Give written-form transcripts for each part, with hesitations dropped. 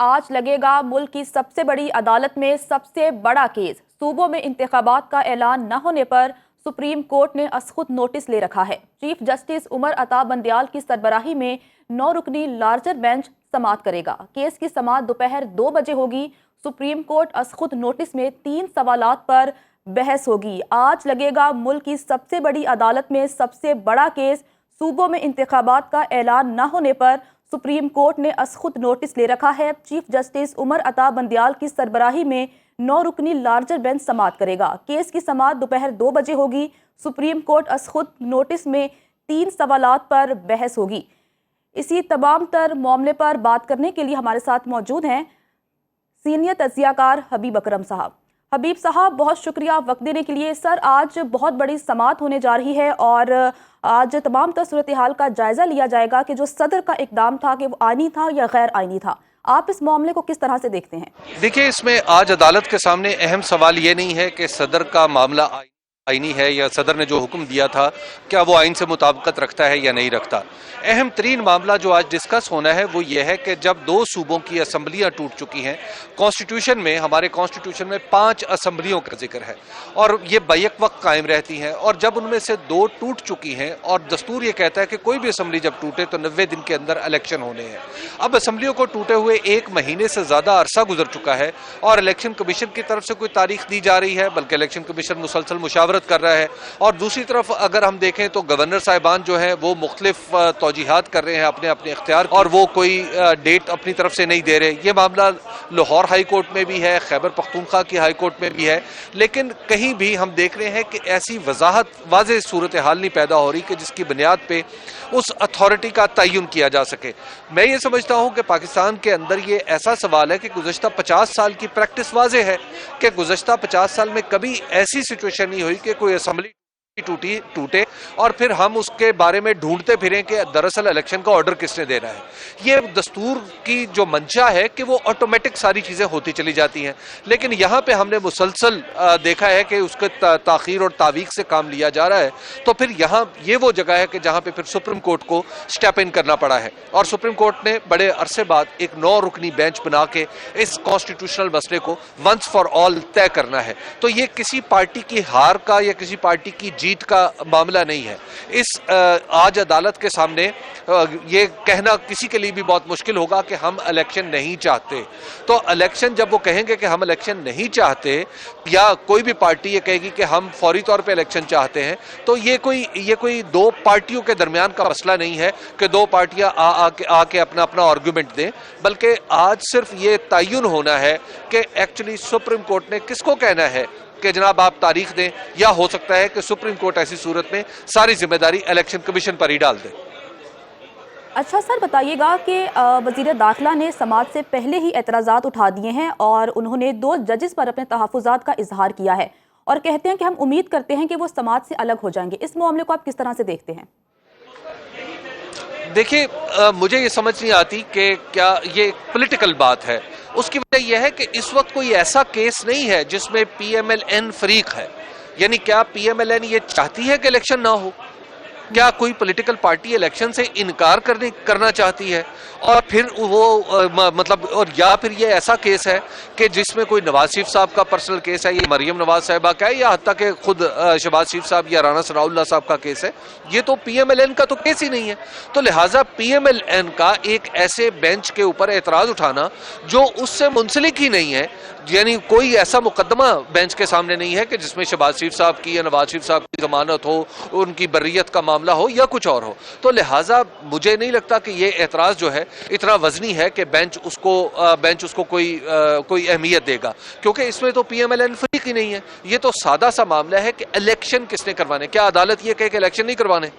आज लगेगा मुल्क की सबसे बड़ी अदालत में सबसे बड़ा केस। सूबों में इंतखाबात का ऐलान न होने पर सुप्रीम कोर्ट ने असखुद नोटिस ले रखा है। चीफ जस्टिस उमर अता बंदियाल की सरबराही में 9 रुकनी लार्जर बेंच समाअत करेगा। केस की समाअत दोपहर 2 बजे होगी। सुप्रीम कोर्ट असखुद नोटिस में 3 सवालात पर बहस होगी। आज लगेगा मुल्क की सबसे बड़ी अदालत में सबसे बड़ा केस। सूबों में इंतखाबात का ऐलान न होने पर सुप्रीम कोर्ट ने असखुद नोटिस ले रखा है। चीफ जस्टिस उमर अता बंदियाल की सरबराही में 9 रुकनी लार्जर बेंच समाअत करेगा। केस की समाअत दोपहर 2 बजे होगी। सुप्रीम कोर्ट असखुद नोटिस में 3 सवालात पर बहस होगी। इसी तमाम तर मामले पर बात करने के लिए हमारे साथ मौजूद हैं सीनियर तज्जियाकार हबीब अकरम साहब। हबीब साहब, बहुत शुक्रिया वक्त देने के लिए। सर, आज बहुत बड़ी समाअत होने जा रही है और आज तमाम तर सूरत हाल का जायजा लिया जाएगा कि जो सदर का इकदाम था कि वो आईनी था या गैर आईनी था। आप इस मामले को किस तरह से देखते हैं? देखिए, इसमें आज अदालत के सामने अहम सवाल ये नहीं है कि सदर का मामला आईनी है या सदर ने जो हुक्म दिया था क्या वो आइन से मुताबिकत रखता है या नहीं रखता। अहम तरीन मामला जो आज डिस्कस होना है वो ये है कि जब 2 सूबों की असम्बलियां टूट चुकी हैं, कॉन्स्टिट्यूशन में, हमारे कॉन्स्टिट्यूशन में 5 असम्बलियों का जिक्र है और ये बैक वक्त कायम रहती हैं, और जब उनमें से 2 टूट चुकी हैं और दस्तूर ये कहता है कि कोई भी असम्बली जब टूटे तो 90 दिन के अंदर इलेक्शन होने हैं। अब असम्बलियों को टूटे हुए 1 महीने से ज़्यादा अरसा गुजर चुका है और इलेक्शन कमीशन की तरफ से कोई तारीख दी जा रही है, बल्कि इलेक्शन कमीशन मुसलसल मुशावरत कर रहा है। और दूसरी तरफ अगर हम देखें तो गवर्नर साहिबान जो हैं वो मुख्तलिफ तौजीहात कर रहे हैं अपने अपने इख्तियार, और वो कोई डेट अपनी तरफ से नहीं दे रहे। ये मामला लाहौर हाई कोर्ट में भी है, खैबर पख्तूनख्वा की हाई कोर्ट में भी है, लेकिन कहीं भी हम देख रहे हैं कि ऐसी वजाहत वाज़ेह सूरत हाल नहीं पैदा हो रही कि जिसकी बुनियाद पे उस अथॉरिटी का तयन किया जा सके। मैं ये समझता हूँ कि पाकिस्तान के अंदर ये ऐसा सवाल है कि गुज़श्ता 50 साल की प्रैक्टिस वाज़ेह है कि गुज़श्ता 50 साल में कभी ऐसी सिचुएशन नहीं हुई कि कोई असम्बली टूटे और फिर हम उसके बारे में ढूंढते फिरें कि दरअसल इलेक्शन का ऑर्डर किसने देना है। ये दस्तूर की जो मंशा है कि वो ऑटोमेटिक सारी चीज़ें होती चली जाती हैं, लेकिन यहाँ पे हमने मुसलसल देखा है कि उसके ताख़ीर और तावीक से काम लिया जा रहा है। तो फिर यहाँ ये वो जगह है कि जहाँ पे फिर सुप्रीम कोर्ट को स्टेप इन करना पड़ा है और सुप्रीम कोर्ट ने बड़े अरसे बाद एक 9 रुकनी बेंच बना के इस कॉन्स्टिट्यूशनल मसले को वंस फॉर ऑल तय करना है। तो ये किसी पार्टी की हार का या किसी पार्टी की जीत का मामला नहीं है। इस आज अदालत के सामने ये कहना किसी के लिए भी बहुत मुश्किल होगा कि हम इलेक्शन नहीं चाहते। तो इलेक्शन जब वो कहेंगे कि हम इलेक्शन नहीं चाहते या कोई भी पार्टी ये कहेगी कि हम फौरी तौर पे इलेक्शन चाहते हैं, तो ये कोई 2 पार्टियों के दरमियान का मसला नहीं है कि 2 पार्टियां आके अपना अपना आर्गूमेंट दें, बल्कि आज सिर्फ ये तयन होना है कि एक्चुअली सुप्रीम कोर्ट ने किसको कहना है कि जनाब आप तारीख दें, या हो सकता है कि सुप्रीम कोर्ट ऐसी सूरत में सारी जिम्मेदारी इलेक्शन कमीशन पर ही डाल दे। अच्छा सर, बताइएगा कि वज़ीर दाखिला ने समाअत से पहले ही एतराज़ात उठा दिए हैं और उन्होंने 2 जजेस पर अपने तहफ़्फ़ुज़ात का इजहार किया है और कहते हैं कि हम उम्मीद करते हैं कि वो समाअत से अलग हो जाएंगे। इस मामले को आप किस तरह से देखते हैं? देखिए, मुझे ये समझ नहीं आती कि क्या ये पॉलिटिकल बात है। उसकी वजह यह है कि इस वक्त कोई ऐसा केस नहीं है जिसमें PMLN फरीक है। यानी क्या PMLN ये चाहती है कि इलेक्शन ना हो? क्या कोई पॉलिटिकल पार्टी इलेक्शन से इनकार करना चाहती है? और फिर वो मतलब, और या फिर ये ऐसा केस है कि जिसमें कोई नवाज शरीफ साहब का पर्सनल केस है, ये मरियम नवाज साहिबा का है, या हत्ता कि खुद शहबाज शरीफ साहब या राना सनाउल्लाह साहब का केस है। ये तो PMLN का तो केस ही नहीं है। तो लिहाजा PMLN का एक ऐसे बेंच के ऊपर एतराज उठाना जो उससे मुंसलिक ही नहीं है, यानी कोई ऐसा मुकदमा बेंच के सामने नहीं है कि जिसमें शहबाज शरीफ साहब की या नवाज शरीफ साहब की जमानत हो, उनकी बर्रियत का मामला हो या कुछ और हो, तो लिहाजा मुझे नहीं लगता कि ये एतराज जो है इतना वजनी है कि बेंच उसको कोई अहमियत देगा, क्योंकि इसमें तो PMLN फरीक ही नहीं है। ये तो सादा सा मामला है कि इलेक्शन किसने करवाने। क्या अदालत ये कहे कि इलेक्शन नहीं करवाने,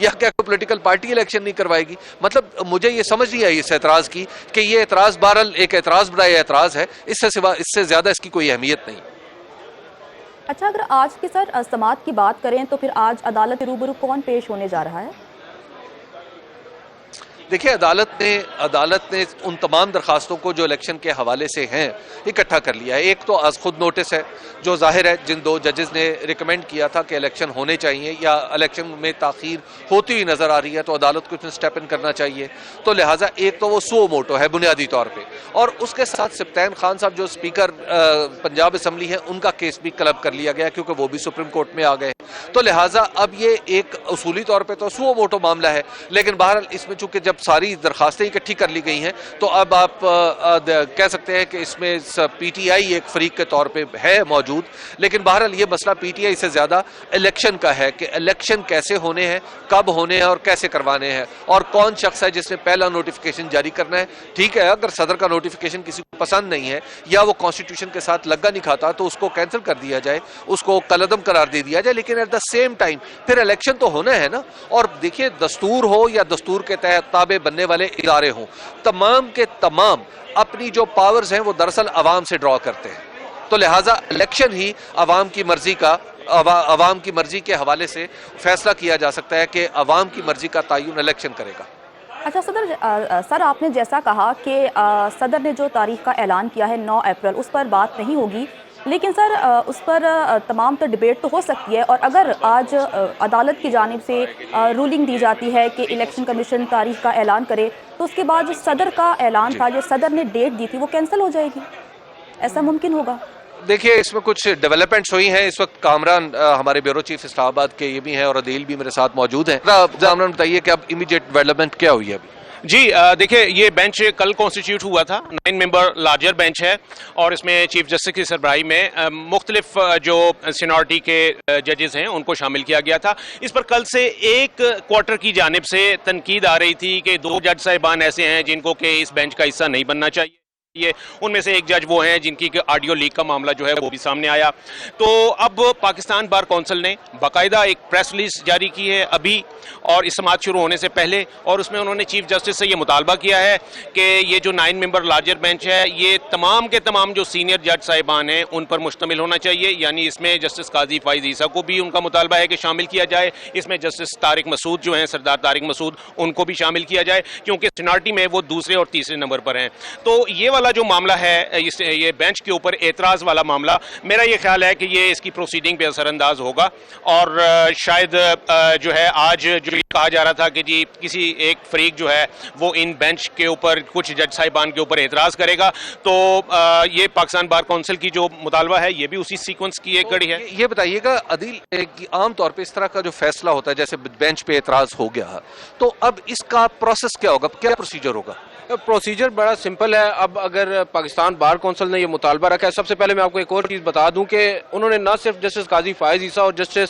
या क्या कोई पॉलिटिकल पार्टी इलेक्शन नहीं करवाएगी? मतलब मुझे ये समझ नहीं आई इस एतराज की कि ये एतराज बहरहाल एक एतराज बड़ा एतराज है, इससे ज्यादा इसकी कोई अहमियत नहीं। अच्छा, अगर आज की सर समाअत की बात करें तो फिर आज अदालत के रूबरू कौन पेश होने जा रहा है? देखिए अदालत ने उन तमाम दरखास्तों को जो इलेक्शन के हवाले से हैं इकट्ठा कर लिया है। एक तो आज खुद नोटिस है जो जाहिर है जिन दो जजेस ने रिकमेंड किया था कि इलेक्शन होने चाहिए या इलेक्शन में ताखीर होती हुई नजर आ रही है तो अदालत को इसमें स्टेप इन करना चाहिए, तो लिहाजा एक तो वो सो मोटो है बुनियादी तौर पे, और उसके साथ सब्तैन खान साहब जो स्पीकर पंजाब असम्बली है उनका केस भी क्लब कर लिया गया क्योंकि वो भी सुप्रीम कोर्ट में आ गए। तो लिहाजा अब ये एक उसूली तौर पे तो सो मोटो मामला है, लेकिन बहरहाल इसमें चूंकि जब सारी दरखास्तें इकट्ठी कर ली गई हैं तो अब आप कह सकते हैं कि इसमें पीटीआई एक फरीक के तौर पे है मौजूद, लेकिन बहरहाल ये मसला पीटीआई से ज्यादा इलेक्शन का है कि इलेक्शन कैसे होने हैं, कब होने हैं और कैसे करवाने हैं, और कौन शख्स है जिसने पहला नोटिफिकेशन जारी करना है। ठीक है, अगर सदर का नोटिफिकेशन किसी को पसंद नहीं है या वो कॉन्स्टिट्यूशन के साथ लग्गा नहीं खाता तो उसको कैंसिल कर दिया जाए, उसको कलअदम करार दे दिया जाए, लेकिन एट द सेम टाइम फिर इलेक्शन तो होना है ना। और देखिए, दस्तूर हो या दस्तूर के तहत ताबे बनने वाले इदारे हों, तमाम के तमाम अपनी जो पावर्स हैं वो दरअसल अवाम से ड्रॉ करते हैं, तो लिहाजा इलेक्शन ही अवाम की मर्जी का अवाम की मर्जी के हवाले से फैसला किया जा सकता है कि अवाम की मर्जी का तयन इलेक्शन करेगा। अच्छा सर, आपने जैसा कहा कि सदर ने जो तारीख का ऐलान किया है 9 अप्रैल, उस पर बात नहीं होगी, लेकिन सर उस पर तमाम तो डिबेट तो हो सकती है, और अगर आज अदालत की जानिब से रूलिंग दी जाती है कि इलेक्शन कमीशन तारीख का ऐलान करे, तो उसके बाद जो सदर का ऐलान था, जो सदर ने डेट दी थी, वो कैंसिल हो जाएगी, ऐसा मुमकिन होगा? देखिए, इसमें कुछ डेवलपमेंट्स हुई हैं। इस वक्त कामरान हमारे ब्यूरो चीफ इस्लामाबाद के ये भी हैं और अदील भी मेरे साथ मौजूद हैं। कामरान बताइए कि अब इमीडिएट डेवलपमेंट क्या हुई है अभी? जी देखिए, ये बेंच कल कॉन्स्टिट्यूट हुआ था, 9 मेंबर लार्जर बेंच है और इसमें चीफ जस्टिस की सरबराही में मुख्तलिफ जो सीनियरिटी के जजेस हैं उनको शामिल किया गया था। इस पर कल से एक क्वार्टर की जानिब से तनकीद आ रही थी कि 2 जज साहिबान ऐसे हैं जिनको कि इस बेंच का हिस्सा नहीं बनना चाहिए। उनमें से एक जज वो हैं जिनकी ऑडियो लीक का मामला जो है वो भी सामने आया। तो अब पाकिस्तान बार कौंसिल ने बाकायदा एक प्रेस रिलीज जारी की है अभी, और इस समाअत शुरू होने से पहले, और उसमें उन्होंने चीफ जस्टिस से ये मुतालबा किया है कि ये जो 9 मेंबर लार्जर बेंच है ये तमाम के तमाम जो सीनियर जज साहिबान हैं उन पर मुश्तमिल होना चाहिए, यानी इसमें जस्टिस काजी फाइज ईसा को भी उनका मुतालबा है कि शामिल किया जाए, इसमें जस्टिस तारिक मसूद जो हैं, सरदार तारिक मसूद, उनको भी शामिल किया जाए क्योंकि सीनियरिटी में वो दूसरे और तीसरे नंबर पर हैं। तो ये वाला जो मामला है, ये बेंच के ऊपर एतराज़ वाला मामला, मेरा ये ख्याल है कि ये इसकी प्रोसीडिंग पे असरअंदाज होगा, और शायद जो है आज जो कहा जा रहा था कि जी किसी एक फरीक जो है वो इन बेंच के ऊपर कुछ जज साहिबान के ऊपर एतराज़ करेगा, तो ये पाकिस्तान बार कौंसिल की जो मुतालबा है ये भी उसी सीक्वेंस की एक कड़ी है। ये बताइएगा अदील, आम तौर पे इस तरह का जो फैसला होता है, जैसे बेंच पे एतराज़ हो गया, तो अब इसका प्रोसेस क्या होगा, क्या प्रोसीजर होगा? प्रोसीजर बड़ा सिंपल है। अब अगर पाकिस्तान बार कौंसिल ने ये मुतालबा रखा है, सबसे पहले मैं आपको एक और चीज़ बता दूं कि उन्होंने न सिर्फ जस्टिस काजी फाइज ईसा और जस्टिस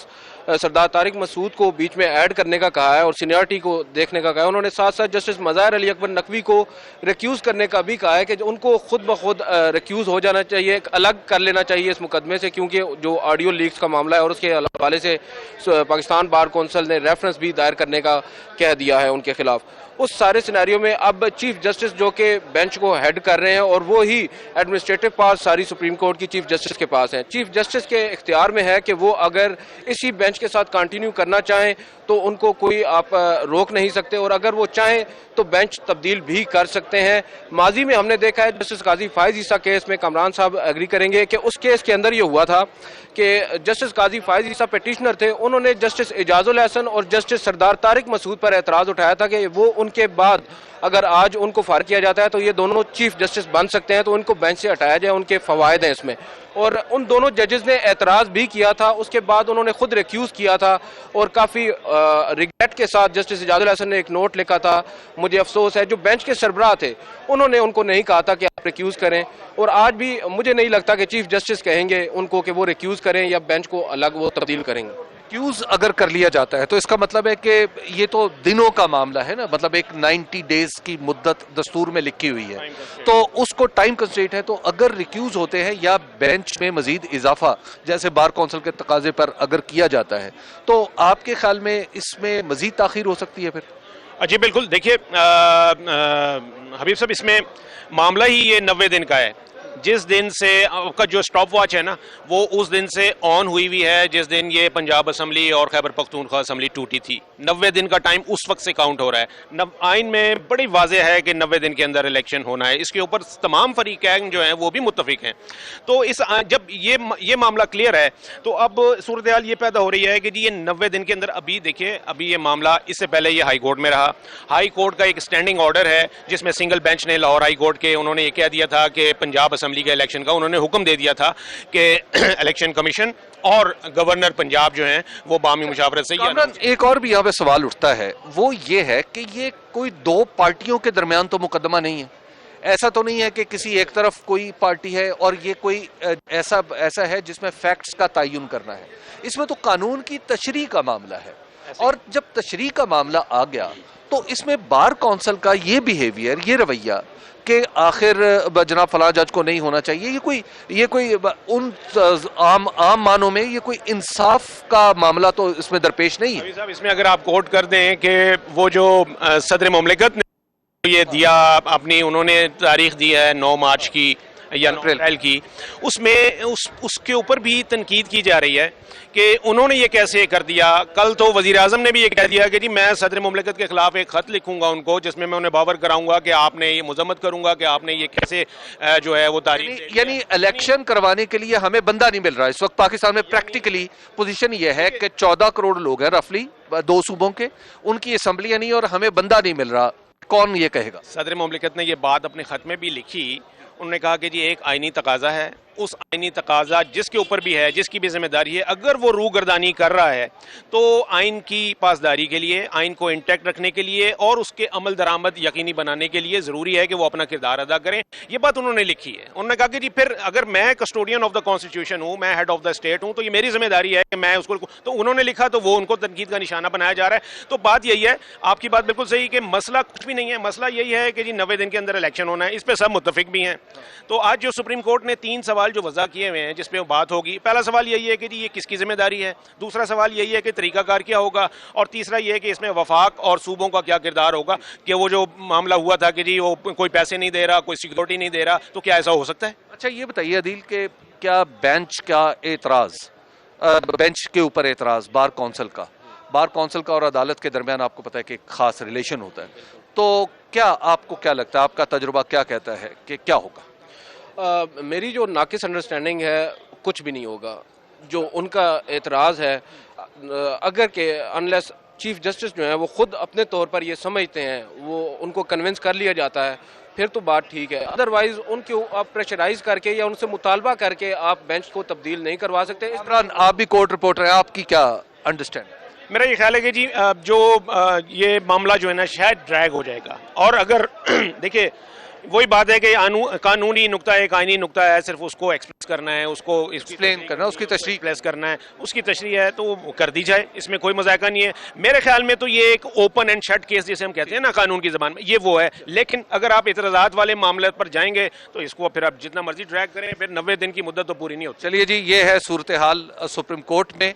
सरदार तारिक मसूद को बीच में ऐड करने का कहा है और सीनियरिटी को देखने का कहा है, उन्होंने साथ साथ जस्टिस मज़ाहिर अली अकबर नकवी को रिक्यूज़ करने का भी कहा है कि उनको खुद ब खुद रिक्यूज़ हो जाना चाहिए, अलग कर लेना चाहिए इस मुकदमे से, क्योंकि जो ऑडियो लीक्स का मामला है और उसके हवाले से पाकिस्तान बार कौंसिल ने रेफरेंस भी दायर करने का कह दिया है उनके खिलाफ। उस सारे सिनेरियो में अब चीफ जस्टिस जो कि बेंच को हेड कर रहे हैं और वो ही एडमिनिस्ट्रेटिव पावर सारी सुप्रीम कोर्ट की चीफ जस्टिस के पास है। चीफ जस्टिस के इख्तियार में है कि वो अगर इसी बेंच के साथ कंटिन्यू करना चाहें तो उनको कोई आप रोक नहीं सकते, और अगर वो चाहें तो बेंच तब्दील भी कर सकते हैं। माजी में हमने देखा है, जस्टिस काजी फाइज ईसा केस में कामरान साहब एग्री करेंगे कि उस केस के अंदर ये हुआ था कि जस्टिस काजी फाइज ईसा पेटिशनर थे, उन्होंने जस्टिस एजाजुल हसन और जस्टिस सरदार तारिक मसूद पर एतराज़ उठाया था कि वो उनके बाद अगर आज उनको फारिग किया जाता है तो ये दोनों चीफ जस्टिस बन सकते हैं, तो उनको बेंच से हटाया जाए, उनके फ़वायद हैं इसमें। और उन दोनों जजेस ने एतराज़ भी किया था, उसके बाद उन्होंने खुद रिक्यूज़ किया था और काफ़ी रिग्रेट के साथ जस्टिस एजाजुल हसन ने एक नोट लिखा था, मुझे अफसोस है, जो बेंच के सरबराह थे उन्होंने उनको नहीं कहा था कि आप रिक्यूज़ करें, और आज भी मुझे नहीं लगता कि चीफ जस्टिस कहेंगे उनको कि वो रिक्यूज़ करें या बेंच को अलग वो तब्दील करेंगे। रिक्यूज अगर कर लिया जाता है तो इसका मतलब है कि ये तो दिनों का मामला है ना, मतलब एक 90 डेज की मुद्दत दस्तूर में लिखी हुई है, तो उसको टाइम कंस्ट्रेंट है, तो अगर रिक्यूज होते हैं या बेंच में मजीद इजाफा जैसे बार कौंसिल के तकाजे पर अगर किया जाता है तो आपके ख्याल में इसमें मजीद ताखीर हो सकती है फिर? जी बिल्कुल, देखिए हबीब साहब, इसमें मामला ही ये 90 दिन का है। जिस दिन से आपका जो स्टॉप वॉच है ना वो उस दिन से ऑन हुई हुई है जिस दिन ये पंजाब असम्बली और खैबर पख्तूनख्वा असम्बली टूटी थी। 90 दिन का टाइम उस वक्त से काउंट हो रहा है। आइन में बड़ी वाज़ेह है कि 90 दिन के अंदर इलेक्शन होना है। इसके ऊपर तमाम फरीकैन जो हैं वो भी मुत्तफिक हैं। तो इस जब ये मामला क्लियर है तो अब सूरत हाल ये पैदा हो रही है कि जी ये 90 दिन के अंदर, अभी देखिए अभी ये मामला, इससे पहले ये हाई कोर्ट में रहा। हाई कोर्ट का एक स्टैंडिंग ऑर्डर है जिसमें सिंगल बेंच ने लाहौर हाई कोर्ट के, उन्होंने ये कह दिया था कि पंजाब असम्बली के इलेक्शन का उन्होंने हुक्म दे दिया था कि इलेक्शन कमीशन और गवर्नर पंजाब जो हैं वो बामी मुशावरत से। एक और भी यहाँ पे सवाल उठता है, वो ये है कि ये कोई दो पार्टियों के दरमियान तो मुकदमा नहीं है। ऐसा तो नहीं है कि किसी एक तरफ कोई पार्टी है और ये कोई ऐसा है जिसमें फैक्ट्स का तयन करना है। इसमें तो कानून की तशरीह का मामला है, और जब तशरीह का मामला आ गया तो इसमें बार कौंसिल का ये बिहेवियर, ये रवैया कि आखिर जनाब फलां जज को नहीं होना चाहिए, ये कोई उन आम मानों में ये कोई इंसाफ का मामला तो इसमें दरपेश नहीं है। साहब इसमें अगर आप कोट कर दें कि वो जो सदर मुमलिकत ने ये दिया अपनी, उन्होंने तारीख दी है 9 मार्च की या 9 अप्रैल की, उसमें उसके ऊपर भी तनकीद की जा रही है कि उन्होंने ये कैसे कर दिया। कल तो वजीर आजम ने भी ये कह दिया कि जी मैं सदर मुमलिकत के खिलाफ एक खत लिखूंगा उनको, जिसमें मैं उन्हें बावर कराऊंगा कि आपने ये मजम्मत करूंगा कि आपने ये कैसे जो है वो तारीख। यानी इलेक्शन करवाने के लिए हमें बंदा नहीं मिल रहा। इस वक्त पाकिस्तान में प्रैक्टिकली पोजीशन ये है कि 14 करोड़ लोग हैं रफली 2 सूबों के, उनकी असम्बलियां नहीं और हमें बंदा नहीं मिल रहा। कौन ये कहेगा? सदर मुमलिकत ने ये बात अपने खत में भी लिखी। उन्होंने कहा कि जी एक आईनी तकाजा है, उस आईनी तकाजा जिसके ऊपर भी है, जिसकी भी जिम्मेदारी है, अगर वो रूगर्दानी कर रहा है तो आइन की पासदारी के लिए, आइन को इंटैक्ट रखने के लिए और उसके अमल दरामद यकीनी बनाने के लिए ज़रूरी है कि वो अपना किरदार अदा करें। ये बात उन्होंने लिखी है। उन्होंने कहा कि जी फिर अगर मैं कस्टोडियन ऑफ द कॉन्स्टिट्यूशन हूँ, मैं हेड ऑफ द स्टेट हूँ, तो ये मेरी जिम्मेदारी है कि मैं उसको, तो उन्होंने लिखा तो वो उनको तनकीद का निशाना बनाया जा रहा है। तो बात यही है, आपकी बात बिल्कुल सही कि मसला कुछ भी नहीं है। मसला यही है कि जी 90 दिन के अंदर इलेक्शन होना है, इस पर सब मुत्तफिक भी हैं। तो आज जो सुप्रीम कोर्ट ने 3 सवाल जो वज़ा किए हुए हैं जिस पे बात होगी, पहला सवाल यही है कि जी ये किसकी जिम्मेदारी है, दूसरा सवाल यही है कि तरीकाकार क्या होगा, और तीसरा ये है कि इसमें वफाक और सूबों का क्या किरदार होगा। कि वो जो मामला हुआ था कि जी वो कोई पैसे नहीं दे रहा, कोई सिक्योरिटी नहीं दे रहा, तो क्या ऐसा हो सकता है? अच्छा ये बताइए अदील कि क्या बेंच का एतराज, बेंच के ऊपर एतराज बार कौंसिल का और अदालत के दरमियान आपको पता है कि एक खास रिलेशन होता है, तो क्या आपको क्या लगता है, आपका तजुर्बा क्या कहता है कि क्या होगा? मेरी जो नाकिस अंडरस्टैंडिंग है, कुछ भी नहीं होगा। जो उनका एतराज़ है, अगर के अनलेस चीफ जस्टिस जो है वो खुद अपने तौर पर ये समझते हैं, वो उनको कन्विंस कर लिया जाता है, फिर तो बात ठीक है। अदरवाइज उनके आप प्रेशराइज करके या उनसे मुतालबा करके आप बेंच को तब्दील नहीं करवा सकते। इस तरह आप भी कोर्ट रिपोर्टर हैं, आपकी क्या अंडरस्टैंडिंग? मेरा ये ख्याल है कि जी जो ये मामला जो है ना शायद ड्रैग हो जाएगा। और अगर देखिए वही बात है कि कानूनी नुक्ता है, एक आईनी नुक्ता है, सिर्फ उसको एक्सप्रेस करना है, उसको एक्सप्लेन करना, उसकी तशरीह एक्सप्रेस करना है, उसकी तशरीह है तो वो कर दी जाए, इसमें कोई मजाका नहीं है। मेरे ख्याल में तो ये एक ओपन एंड शट केस जिसे हम कहते हैं ना कानून की ज़बान में, ये वो है। लेकिन अगर आप इतराज़ात वाले मामले पर जाएंगे तो इसको फिर आप जितना मर्जी ड्रैग करें, फिर 90 दिन की मुद्दत तो पूरी नहीं होती। चलिए जी, ये है सूरत हाल सुप्रीम कोर्ट में।